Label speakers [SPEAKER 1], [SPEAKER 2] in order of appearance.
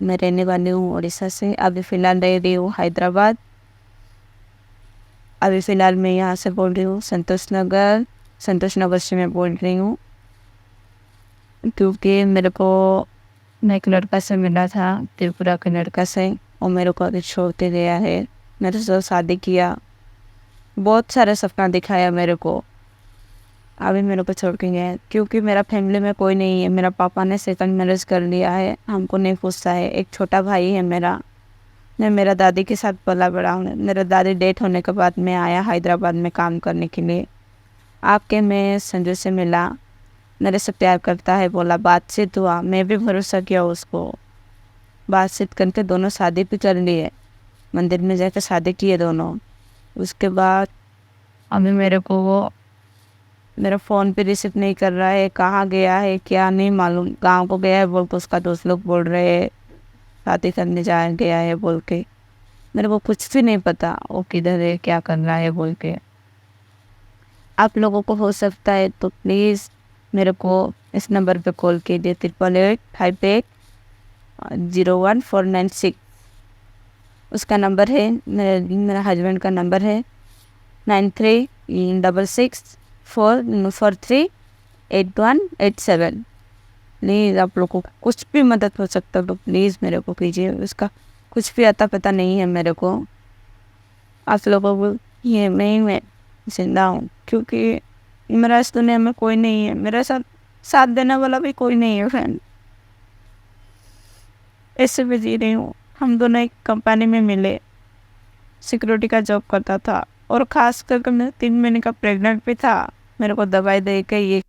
[SPEAKER 1] मैं रहने वाली हूँ उड़ीसा से। अभी फ़िलहाल रह रही हूँ हैदराबाद। अभी फ़िलहाल मैं यहाँ से बोल रही हूँ संतोष नगर से मैं बोल रही हूँ, क्योंकि मेरे को मैं एक लड़का से मिला था, त्रिपुरा के लड़का से, और मेरे को अभी छोड़ के गया है। मेरे से शादी किया, बहुत सारा सपना दिखाया मेरे को, अभी मेरे को छोड़ के गया है। क्योंकि मेरा फैमिली में कोई नहीं है, मेरा पापा ने सेकंड मैरिज कर लिया है, हमको नहीं पूछता है। एक छोटा भाई है मेरा। मैं मेरा दादी के साथ पला बड़ा हूँ। मेरा दादी डेथ होने के बाद मैं आया हैदराबाद में काम करने के लिए। आके मैं संजू से मिला, मेरे से प्यार करता है बोला, बातचीत हुआ, मैं भी भरोसा किया उसको। बातचीत करके दोनों शादी भी कर लिए, मंदिर में जाकर शादी किए दोनों। उसके बाद अभी मेरे को वो मेरा फ़ोन पे रिसीव नहीं कर रहा है, कहाँ गया है क्या नहीं मालूम। गांव को गया है बोल के उसका दोस्त लोग बोल रहे हैं, शादी करने जा गया है बोल के। मेरे को कुछ भी नहीं पता वो किधर है, क्या कर रहा है बोल के। आप लोगों को हो सकता है तो प्लीज़ मेरे को इस नंबर पे कॉल कीजिए, 8888510496। उसका नंबर है, मेरा हस्बैंड का नंबर है 9366443817। प्लीज़ आप लोगों को कुछ भी मदद हो सकता तो प्लीज़ मेरे को कीजिए। उसका कुछ भी अता पता नहीं है मेरे को। आप लोगों को ये मैं जिंदा हूँ, क्योंकि मेरा इस दुनिया में कोई नहीं है, मेरे साथ साथ देने वाला भी कोई नहीं है फ्रेंड। ऐसे भी जी रही हूँ। हम दोनों एक कंपनी में मिले, सिक्योरिटी का जॉब करता था, और ख़ास करके मैं 3 महीने का प्रेग्नेंट भी था। मेरे को दवाई दे के ये